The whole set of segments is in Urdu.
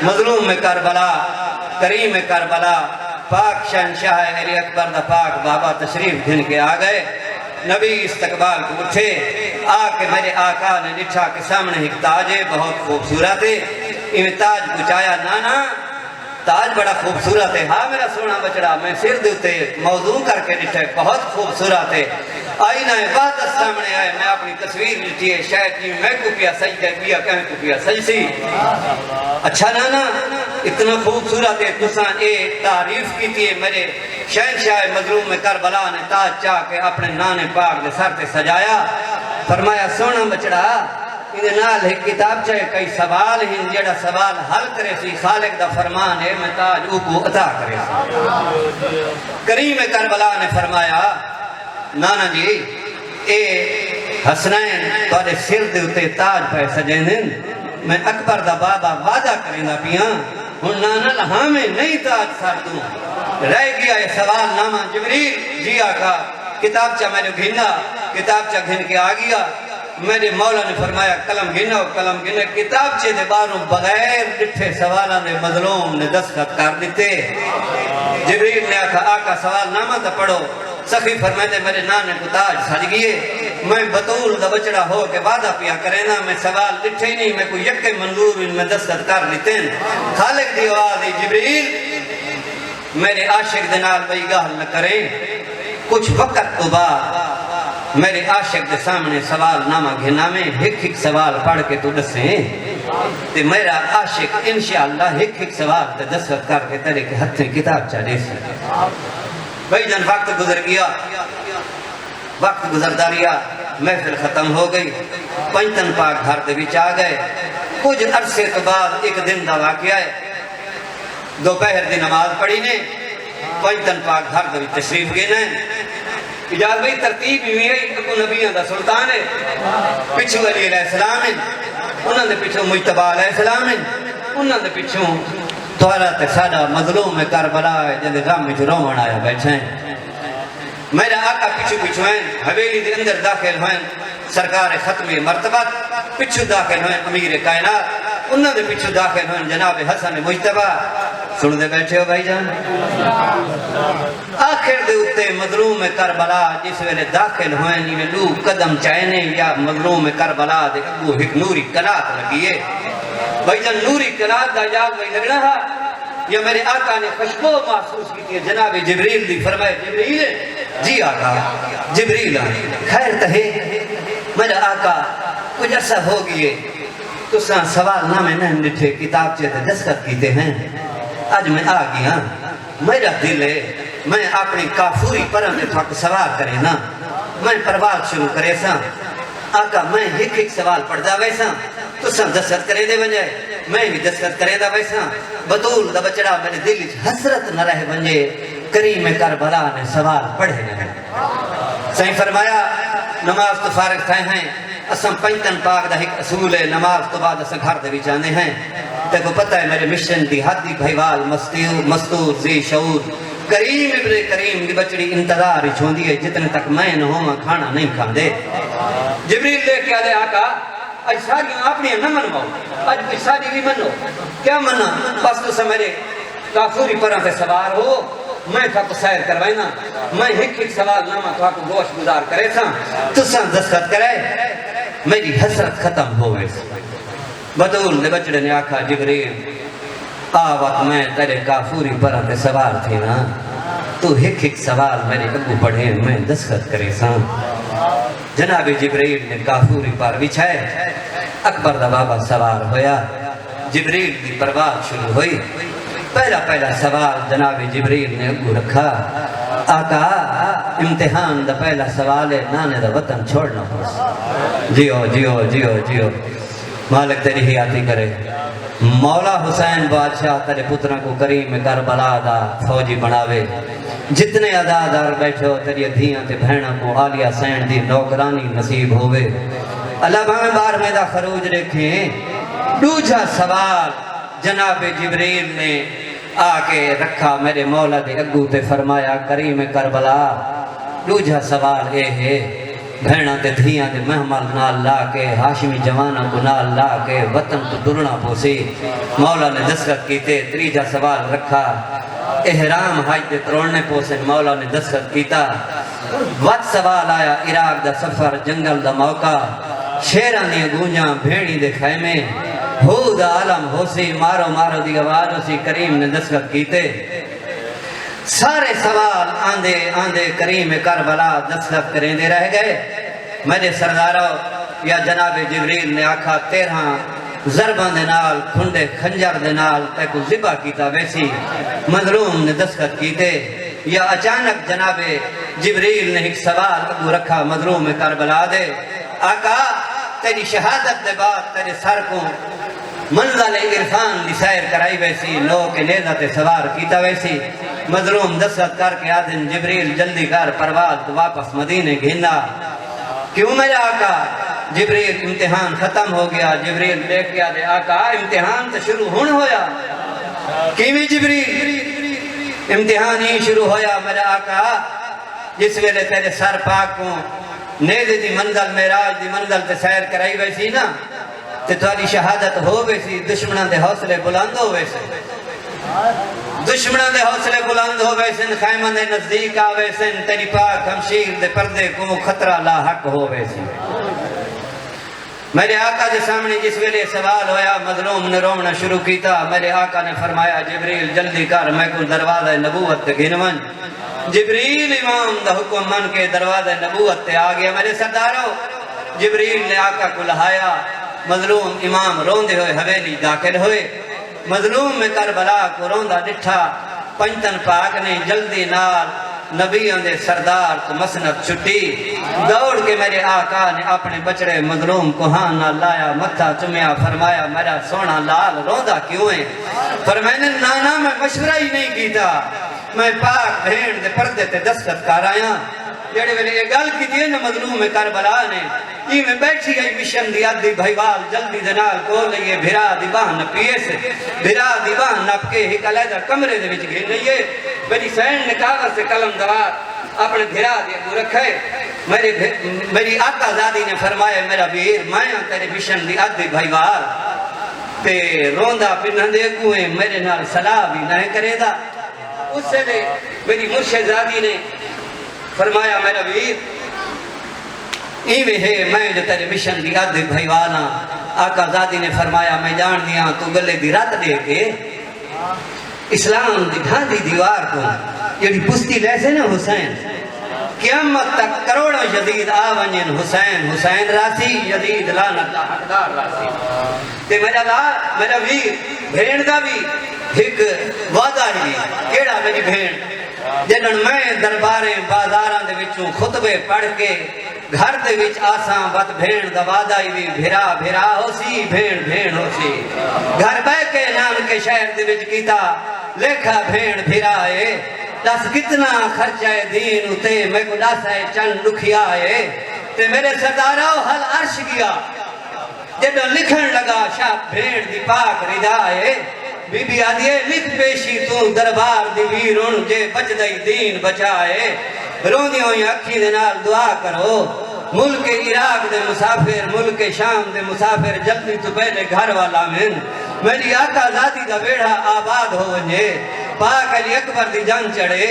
مظلوم میں کربلا کریم میں کربلا پاک شہنشاہ میری اکبر دا پاک بابا تشریف گھن کے آ گئے نبی استقبال کو اٹھے آ کے میرے آقا نے لٹھا کے سامنے ایک تاج ہے بہت خوبصورت ہے انہیں تاج پچایا نانا تاج بڑا خوبصورت ہے ہاں میرا سونا بچڑا میں سر دیتے موضوع کر کے لٹھے بہت خوبصورت ہے آئینہ عبادت سامنے آئے میں اپنی تصویر لٹھی ہے شاید میں کو پیا سجدہ کیا کہیں کو پیا سجسی اچھا نانا اتنا خوبصورت ہے تساں اے تعریف کی تھی میرے شہنشاہ مظلوم میں کربلا نے تاج چاہ کے اپنے نانے پاک دے سر تے سجایا فرمایا سونا بچڑا انہیں نال ایک کتاب چاہے کئی سوال ہیں جڑا سوال حل کرے سی خالق دا فرمان ہے میں تاج او کو عطا کرے سی کریم کربلا نے فرمایا نانا جی اے حسنین توڑے سر دے اتے تاج پہ سجینن میں اکبر دا بابا وعدہ کریں دا پیاں ہن نانا لہاں میں نہیں تاج سر دوں رہ گیا یہ سوال نامہ جبریل جی آقا کتاب چاہ میں نے گھننا کتاب چاہ گھن کے آ گیا میرے مولا نے فرمایا قلم گھنو قلم گھنو کتاب چاہ دے باروں بغیر ڈٹھے سوالہ نے مظلوم نے دستخط کر دیتے جبریل نے آقا سوال نامہ تا پڑھو سخی فرمائے دے میرے نانے کو تاج سج گئے میں بطول دا بچڑا ہو کے وعدہ پیا کرے نا میں سوال لٹھے نہیں میں کوئی یک منظور ان میں دستخط کر لیتے خالق دی آواز جبریل میرے عاشق دنال بھئی گاہل نہ کریں کچھ وقت تو بعد میرے عاشق دے سامنے سوال نامہ گھنا میں ایک سوال پڑھ کے تو دسیں تے میرا عاشق انشاءاللہ ایک سوال تے دستخط کر کے تیرے کے ہتھیں کتاب چاہے سے بھائی جان وقت گزر گیا وقت گزردہ رہا محفل ختم ہو گئی پنجتن پاک گھر دے بچ آ گئے کچھ عرصے تو بعد ایک دن دا واقعہ ہے دوپہر دی نماز پڑھی نے پنجتن پاک گھر دے بچ تشریف گئے نے اجازت بھئی ترتیب ہی ہے ابو نبیان دا سلطان ہے پچھو علی علیہ السلام ہے انہوں نے پچھو مجتبہ علیہ السلام ہے انہوں نے پچھو دوارا تے سادہ مظلوم میں کربلا ہے جنہے غم میں جو رومن آیا بیٹھے ہیں میرا آقا پچھو پچھو ہیں حویلی دے اندر داخل ہوئیں سرکار ختم مرتبت پچھو داخل ہوئیں امیر کائنات انہوں نے پچھو داخل ہوئیں جناب حسن مجتبہ سن دے بیٹھے ہو بھائی جان آخر دے اتے مظلوم میں کربلا جس ویلے داخل ہوئیں نیوے لوگ قدم چاہنے یا مظلوم میں کربلا دے ابو ایک نوری کلات لگیے بھائی جان نوری کلات دا جاگ بھائی لگنا ہے یا میرے آقا نے خوشبو محسوس کی تھی جناب جبریل دی فرمائے جبریل جی آقا جبریل خیر تہے میرا آقا کچھ عرصہ ہو گئے تو سوال نامے نہیں لٹھے کتاب چاہتے دستخط کیتے ہیں آج میں آ گیا میرا دل ہے میں اپنی کافوری پرم نے تھوڑا سوال کرے نا میں پرواز شروع کرے سا آقا میں ایک سوال پڑھ دا ویسا تو سب دستخط کرے دے بن جائے میں بھی دستخط کرے دا ویسا بطول دا بچڑا میرے دل حسرت نہ رہے بنجے کریم کربلا نے سوال پڑھے نہ صحیح فرمایا نماز تو فارغ تھے ہیں اسم پنجتن پاک دا ایک اصول ہے نماز تو بعد اسم گھر دے بھی جانے ہیں تے کو پتہ ہے میرے مشن دی حدی بھائیوال مستور زی شعور کریم ابن کریم دی بچڑی انتظار ہی چھوندی ہے جتنے تک میں نہ ہوں کھانا نہیں کھان دے جبریل لے کے آلے آقا آج شادی اپنی نہ منواؤ آج شادی بھی منو کیا منا بس تو سے میرے کافوری پروں سے سوار ہو میں تھا کو سیر کروائنا میں ایک سوال نامہ تو آپ کو گوشت گزار کرے تھا تو سن دستخط کرے میری حسرت ختم ہوئے بدول نے بچڑے نے آکھا جبریل وقت میں تیرے کافوری پروں سے سوار تھی نا تو ایک سوال میرے ابو پڑھے میں دستخط کرے سا جناب جبریل نے کافوری پر بچھائے اکبر دا بابا سوار ہویا جبریل دی پرواز شروع ہوئی پہلا سوال جناب جبریل نے ابو رکھا آقا امتحان دا پہلا سوال ہے نانے دا وطن چھوڑنا پڑس جیو جیو جیو جیو مالک تیری ہی آتی کرے مولا حسین بادشاہ تیرے پتروں کو کریم کربلا دا فوجی بناوے جتنے عدادار بیٹھو تیری دھیاں تے بہنوں کو عالیہ سین دی نوکرانی نصیب ہوئے اللہ بہمیں بار میں دا خروج رکھیں دوجہ سوال جناب جبریل نے آکے رکھا میرے مولا دے اگو تے فرمایا کریم کربلا دوجہ سوال اے ہے بھیڑاں تے دھیاں تے محمل نال لا کے ہاشمی جوانہ کو نال لا کے وطن تو دلنا پوسی مولا نے دستخط کیتے تریجا سوال رکھا احرام حج دے تروڑنے پوسن مولا نے دستخط کیتا وقت سوال آیا عراق دا سفر جنگل دا موقع شیران دی گونجاں بھیڑی دے خیمے ہو دا عالم ہو سی مارو مارو دی آواز ہو سی کریم نے دستخط کیتے سارے سوال آندے آندے کریم کربلا دستخط کریں دے رہ گئے میرے سرداروں یا جناب جبریل نے آکھا 13 ضربان دے نال کھنڈے خنجر دے نال تے کو ذبح کیتا ویسی مظلوم نے دستخط کیتے یا اچانک جناب جبریل نے ایک سوال ابو رکھا مظلوم کربلا دے آقا تیری شہادت دے بعد تیرے سر کو منزل عرفان دی سیر کرائی ویسی لوگ نیزہ تے سوار کیتا ویسی مظلوم دستخط کر کے آدھن جبریل جلدی کر پرواز واپس مدینے گھننا کیوں میرے آقا جبریل امتحان ختم ہو گیا جبریل دیکھ کے آدھے آقا امتحان تو شروع ہون ہویا کیویں جبریل امتحان ہی شروع ہویا میرے آقا جس ویلے تیرے سر پاک کو نیزے دی منزل معراج دی منزل تے سیر کرائی ویسی نا تے تھوڑی شہادت ہو ویسی دشمنان دے حوصلے بلند ہو ویسے دشمنان دے حوصلے بلند ہو ویسن خیمہ دے نزدیک آ ویسن تیری پاک ہمشیر دے پردے کو خطرہ لاحق ہو ویسن میرے آقا دے سامنے جس ویلے سوال ہویا مظلوم نے رومنا شروع کیتا میرے آقا نے فرمایا جبریل جلدی کر میں کو دروازہ نبوت تے گھنون جبریل امام دا حکم من کے دروازہ نبوت تے آگیا میرے سرداروں جبریل نے آقا کو لہایا مظلوم امام روندے ہوئے حویلی داخل ہوئے مظلوم میں کربلا کو روندہ ڈٹھا پنجتن پاک نے جلدی نال نبیوں دے سردار کو مسند چھٹی دوڑ کے میرے آقا نے اپنے بچڑے مظلوم کو ہاں نہ لایا متھا چمیا فرمایا میرا سونا لال روندہ کیوں ہے فرمائنے نانا میں مشورہ ہی نہیں کیتا میں پاک بھین دے پردے تے دستخط کر آیا جڑے ویلے یہ گل کی دیئے نا مظلوم کربلا نے یہ میں بیٹھی گئی مشن دی آدھی بھائیوال جلدی دنال کو لئیے بھرا دی باہن پیے سے بھرا دی باہن نپ کے ایک علیدہ کمرے دے وچ گھر لئیے میری سین نے کاغذ سے قلم دوار اپنے بھرا دی ابو رکھے میری آقا زادی نے فرمایا میرا ویر مائیاں تیرے مشن دی آدھی بھائیوال تے روندہ پنہن دے گوئے میرے نال صلاح بھی نہ کرے دا اس سے دے میری مرشد زادی نے فرمایا میرا ویر ایوے ہے میں جو تیرے مشن دی آدھے بھائیوانا آقا زادی نے فرمایا میں جان دیا تو گلے دی رات دے کے اسلام دی ڈھاندی دیوار کو یہ پستی لیسے نا حسین قیامت تک کروڑوں جدید آونین حسین حسین راسی جدید لانت حقدار راسی تے میرا ویر بھین دا بھی ایک وعدہ ہی کیڑا میری بھین جنہوں میں درباریں بازاراں دے وچوں خطبے پڑھ کے گھر دے وچ آساں بات بھین دا وعدہ ہی بھی بھرا بھرا ہو سی بھین بھین ہو سی گھر بے کے نام کے شہر دے وچ کیتا لکھا بھین بھرا ہے دس کتنا خرچہ دین اتے میں کو دس ہے چند دکھیا ہے تے میرے سرداروں حل عرش گیا جدو لکھن لگا شاہ بھین دی پاک رضا ہے بی بی آدھیے لکھ پیشی تو دربار دی ویرون جے بچ دائی دین بچائے روندی ہوئی اکھی دے نال دعا کرو ملک عراق دے مسافر ملک شام دے مسافر جلدی تو پہلے گھر والا من میری آقا ذاتی دا بیڑا آباد ہو ونجے پاک علی اکبر دی جان چڑھے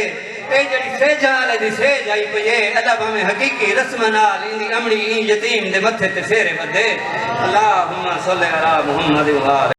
اے جڑی سیجال دی سیج آئی پجے ادب ہمیں حقیقی رسمنال اندی امڑی این یتیم دے متھے تے سیرے بدے اللہم صلی علی محمد و آلہ